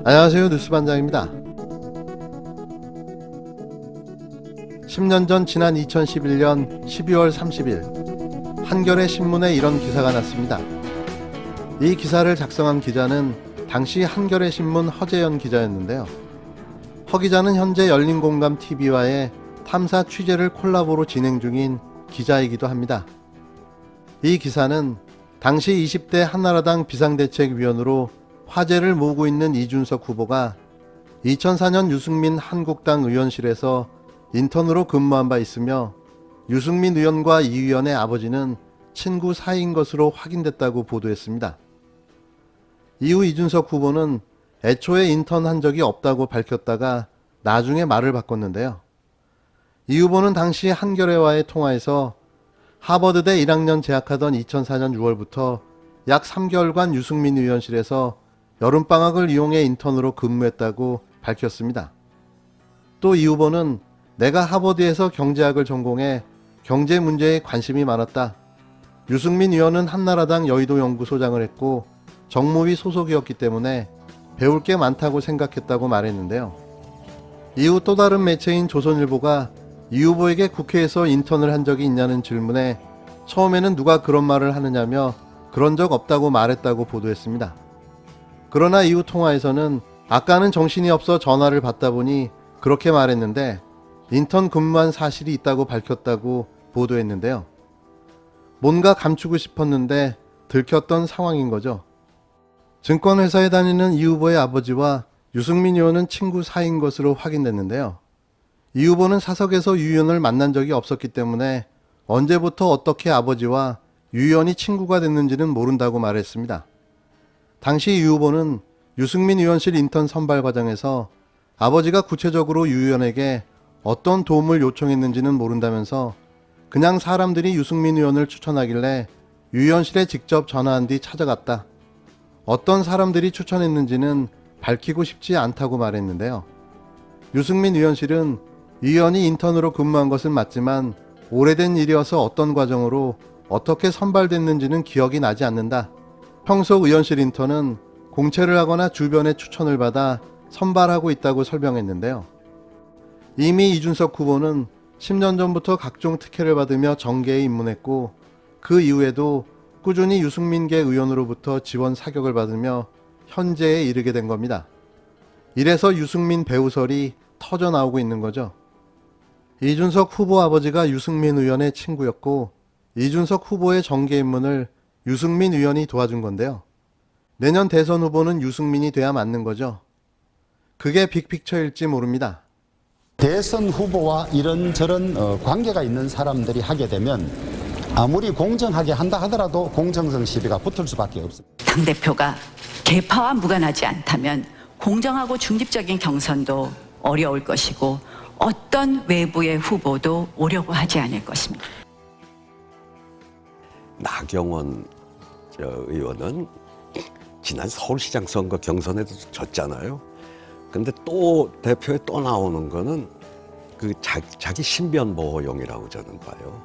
안녕하세요. 뉴스반장입니다. 10년 전 지난 2011년 12월 30일 한겨레 신문에 이런 기사가 났습니다. 이 기사를 작성한 기자는 당시 한겨레 신문 허재연 기자였는데요. 허 기자는 현재 열린공감TV와의 탐사 취재를 콜라보로 진행 중인 기자이기도 합니다. 이 기사는 당시 20대 한나라당 비상대책위원으로 화제를 모으고 있는 이준석 후보가 2004년 유승민 한국당 의원실에서 인턴으로 근무한 바 있으며 유승민 의원과 이 의원의 아버지는 친구 사이인 것으로 확인됐다고 보도했습니다. 이후 이준석 후보는 애초에 인턴한 적이 없다고 밝혔다가 나중에 말을 바꿨는데요. 이 후보는 당시 한겨레와의 통화에서 하버드대 1학년 재학하던 2004년 6월부터 약 3개월간 유승민 의원실에서 여름방학을 이용해 인턴으로 근무했다고 밝혔습니다. 또 이 후보는 내가 하버드에서 경제학을 전공해 경제 문제에 관심이 많았다. 유승민 의원은 한나라당 여의도 연구소장을 했고 정무위 소속이었기 때문에 배울 게 많다고 생각했다고 말했는데요. 이후 또 다른 매체인 조선일보가 이 후보에게 국회에서 인턴을 한 적이 있냐는 질문에 처음에는 누가 그런 말을 하느냐며 그런 적 없다고 말했다고 보도했습니다. 그러나 이후 통화에서는 아까는 정신이 없어 전화를 받다 보니 그렇게 말했는데 인턴 근무한 사실이 있다고 밝혔다고 보도했는데요. 뭔가 감추고 싶었는데 들켰던 상황인 거죠. 증권회사에 다니는 이 후보의 아버지와 유승민 의원은 친구 사이인 것으로 확인됐는데요. 이 후보는 사석에서 유 의원을 만난 적이 없었기 때문에 언제부터 어떻게 아버지와 유 의원이 친구가 됐는지는 모른다고 말했습니다. 당시 유 후보는 유승민 의원실 인턴 선발 과정에서 아버지가 구체적으로 유 의원에게 어떤 도움을 요청했는지는 모른다면서 그냥 사람들이 유승민 의원을 추천하길래 유 의원실에 직접 전화한 뒤 찾아갔다. 어떤 사람들이 추천했는지는 밝히고 싶지 않다고 말했는데요. 유승민 의원실은 유 의원이 인턴으로 근무한 것은 맞지만 오래된 일이어서 어떤 과정으로 어떻게 선발됐는지는 기억이 나지 않는다. 평소 의원실 인턴은 공채를 하거나 주변의 추천을 받아 선발하고 있다고 설명했는데요. 이미 이준석 후보는 10년 전부터 각종 특혜를 받으며 정계에 입문했고 그 이후에도 꾸준히 유승민계 의원으로부터 지원 사격을 받으며 현재에 이르게 된 겁니다. 이래서 유승민 배우설이 터져 나오고 있는 거죠. 이준석 후보 아버지가 유승민 의원의 친구였고 이준석 후보의 정계 입문을 유승민 의원이 도와준 건데요. 내년 대선 후보는 유승민이 돼야 맞는 거죠. 그게 빅픽처일지 모릅니다. 대선 후보와 이런저런 관계가 있는 사람들이 하게 되면 아무리 공정하게 한다 하더라도 공정성 시비가 붙을 수밖에 없습니다. 당대표가 계파와 무관하지 않다면 공정하고 중립적인 경선도 어려울 것이고 어떤 외부의 후보도 오려고 하지 않을 것입니다. 나경원 의원은 지난 서울시장 선거 경선에도 졌잖아요. 근데 또 대표에 또 나오는 거는 그 자기 신변 보호용이라고 저는 봐요.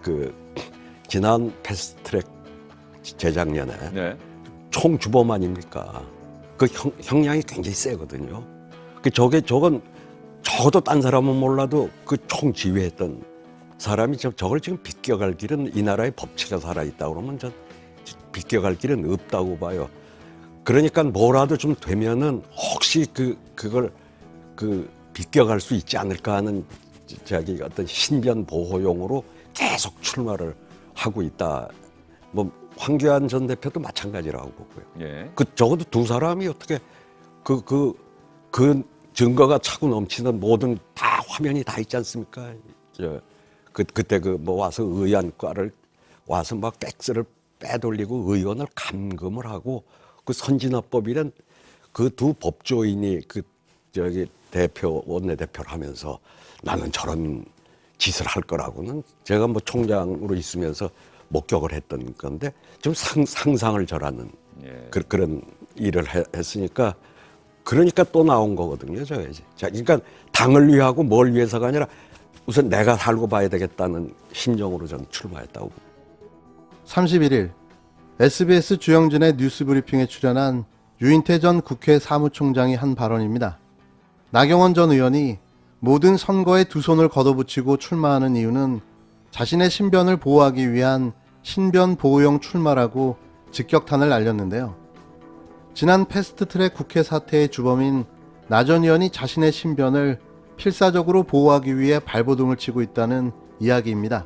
그 지난 패스트트랙 재작년에 네. 총 주범 아닙니까? 그 형량이 굉장히 세거든요. 저건 적어도 딴 사람은 몰라도 그 총 지휘했던 사람이 저걸 지금 비껴갈 길은 이 나라의 법치가 살아있다고 그러면 전 비껴갈 길은 없다고 봐요. 그러니까 뭐라도 좀 되면은 혹시 그걸 비껴갈 수 있지 않을까 하는 자기 어떤 신변 보호용으로 계속 출마를 하고 있다. 뭐 황교안 전 대표도 마찬가지라고 보고요. 예. 적어도 두 사람이 어떻게 그 증거가 차고 넘치는 모든 다 화면이 다 있지 않습니까? 그때 뭐 와서 의안과를 와서 막 팩스를 빼돌리고 의원을 감금을 하고 그 선진화법이란 그 두 법조인이 원내대표를 하면서 나는 저런 짓을 할 거라고는 제가 뭐 총장으로 있으면서 목격을 했던 건데 좀 상상을 절하는 예. 그런 일을 했으니까 그러니까 또 나온 거거든요. 그러니까 당을 위하고 뭘 위해서가 아니라 우선 내가 살고 봐야 되겠다는 심정으로 저는 출마했다고. 31일 SBS 주영진의 뉴스브리핑에 출연한 유인태 전 국회 사무총장이 한 발언입니다. 나경원 전 의원이 모든 선거에 두 손을 걷어붙이고 출마하는 이유는 자신의 신변을 보호하기 위한 신변 보호용 출마라고 직격탄을 날렸는데요. 지난 패스트트랙 국회 사태의 주범인 나 전 의원이 자신의 신변을 필사적으로 보호하기 위해 발버둥을 치고 있다는 이야기입니다.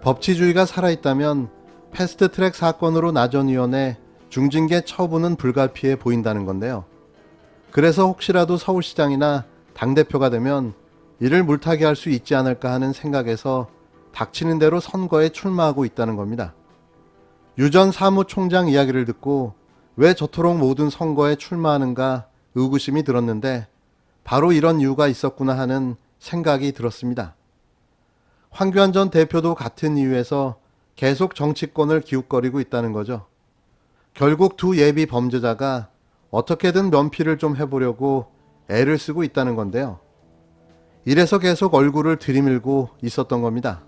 법치주의가 살아있다면 패스트트랙 사건으로 나 전 의원의 중징계 처분은 불가피해 보인다는 건데요. 그래서 혹시라도 서울시장이나 당대표가 되면 이를 물타기 할 수 있지 않을까 하는 생각에서 닥치는 대로 선거에 출마하고 있다는 겁니다. 유 전 사무총장 이야기를 듣고 왜 저토록 모든 선거에 출마하는가 의구심이 들었는데 바로 이런 이유가 있었구나 하는 생각이 들었습니다. 황교안 전 대표도 같은 이유에서 계속 정치권을 기웃거리고 있다는 거죠. 결국 두 예비 범죄자가 어떻게든 면피를 좀 해보려고 애를 쓰고 있다는 건데요. 이래서 계속 얼굴을 들이밀고 있었던 겁니다.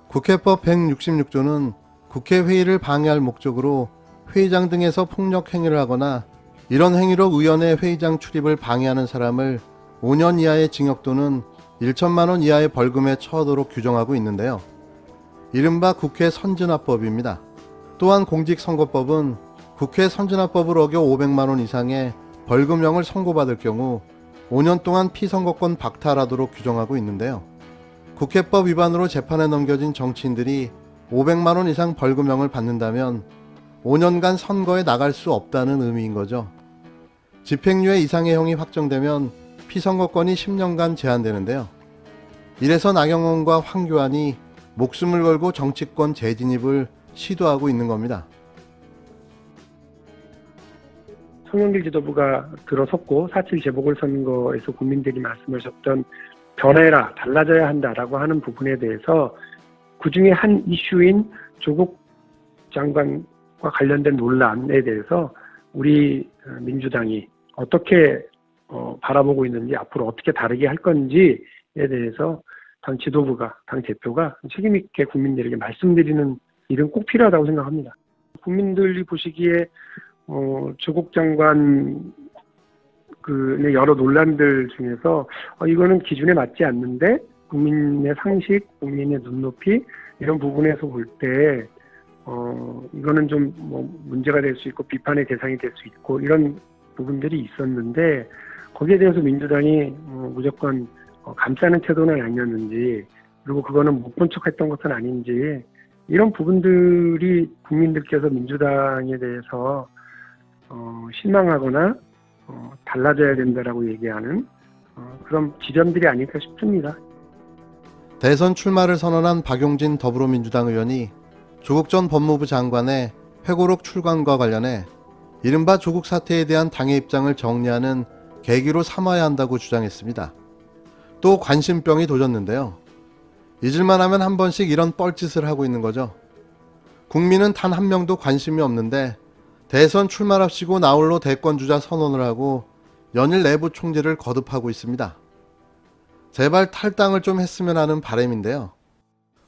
국회법 166조는 국회 회의를 방해할 목적으로 회의장 등에서 폭력 행위를 하거나 이런 행위로 의원의 회의장 출입을 방해하는 사람을 5년 이하의 징역 또는 1천만 원 이하의 벌금에 처하도록 규정하고 있는데요. 이른바 국회 선진화법입니다. 또한 공직선거법은 국회 선진화법을 어겨 500만 원 이상의 벌금형을 선고받을 경우 5년 동안 피선거권 박탈하도록 규정하고 있는데요. 국회법 위반으로 재판에 넘겨진 정치인들이 500만 원 이상 벌금형을 받는다면 5년간 선거에 나갈 수 없다는 의미인 거죠. 집행유예 이상의 형이 확정되면 피선거권이 10년간 제한되는데요. 이래서 나경원과 황교안이 목숨을 걸고 정치권 재진입을 시도하고 있는 겁니다. 송영길 지도부가 들어섰고 4.7 재보궐선거에서 국민들이 말씀하셨던 변해라, 달라져야 한다라고 하는 부분에 대해서 그중에 한 이슈인 조국 장관과 관련된 논란에 대해서 우리 민주당이 어떻게 바라보고 있는지, 앞으로 어떻게 다르게 할 건지에 대해서 당 지도부가, 당 대표가 책임 있게 국민들에게 말씀드리는 일은 꼭 필요하다고 생각합니다. 국민들이 보시기에 조국 장관 그 여러 논란들 중에서 이거는 기준에 맞지 않는데 국민의 상식, 국민의 눈높이 이런 부분에서 볼 때 이거는 좀 문제가 될 수 있고 비판의 대상이 될 수 있고 이런 부분들이 있었는데 거기에 대해서 민주당이 무조건 감싸는 태도는 아니었는지, 그리고 그거는 못 본 척했던 것은 아닌지, 이런 부분들이 국민들께서 민주당에 대해서 실망하거나 달라져야 된다라고 얘기하는 그런 지점들이 아닐까 싶습니다. 대선 출마를 선언한 박용진 더불어민주당 의원이 조국 전 법무부 장관의 회고록 출간과 관련해 이른바 조국 사태에 대한 당의 입장을 정리하는 계기로 삼아야 한다고 주장했습니다. 또 관심병이 도졌는데요. 잊을만 하면 한 번씩 이런 뻘짓을 하고 있는 거죠. 국민은 단 한 명도 관심이 없는데 대선 출마랍시고 나홀로 대권주자 선언을 하고 연일 내부 총질을 거듭하고 있습니다. 제발 탈당을 좀 했으면 하는 바람인데요.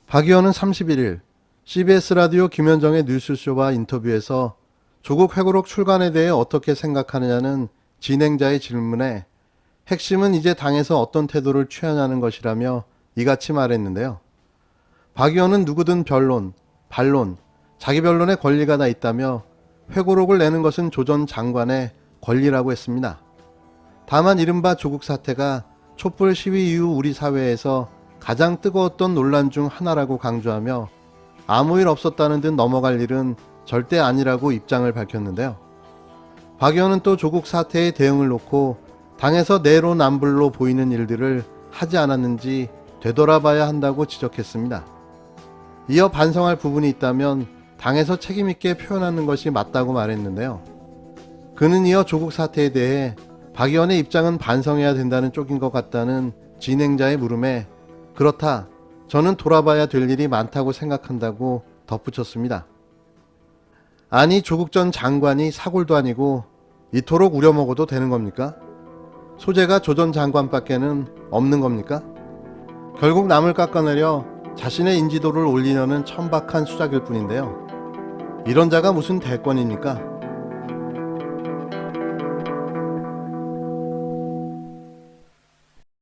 박 의원은 31일 CBS 라디오 김현정의 뉴스쇼와 인터뷰에서 조국 회고록 출간에 대해 어떻게 생각하느냐는 진행자의 질문에 핵심은 이제 당에서 어떤 태도를 취하냐는 것이라며 이같이 말했는데요. 박 의원은 누구든 변론, 반론, 자기 변론에 권리가 다 있다며 회고록을 내는 것은 조 전 장관의 권리라고 했습니다. 다만 이른바 조국 사태가 촛불 시위 이후 우리 사회에서 가장 뜨거웠던 논란 중 하나라고 강조하며 아무 일 없었다는 듯 넘어갈 일은 절대 아니라고 입장을 밝혔는데요. 박 의원은 또 조국 사태의 대응을 놓고 당에서 내로남불로 보이는 일들을 하지 않았는지 되돌아봐야 한다고 지적했습니다. 이어 반성할 부분이 있다면 당에서 책임있게 표현하는 것이 맞다고 말했는데요. 그는 이어 조국 사태에 대해 박 의원의 입장은 반성해야 된다는 쪽인 것 같다는 진행자의 물음에 그렇다, 저는 돌아봐야 될 일이 많다고 생각한다고 덧붙였습니다. 아니, 조국 전 장관이 사골도 아니고 이토록 우려먹어도 되는 겁니까? 소재가 조 전 장관밖에는 없는 겁니까? 결국 남을 깎아내려 자신의 인지도를 올리려는 천박한 수작일 뿐인데요. 이런 자가 무슨 대권입니까?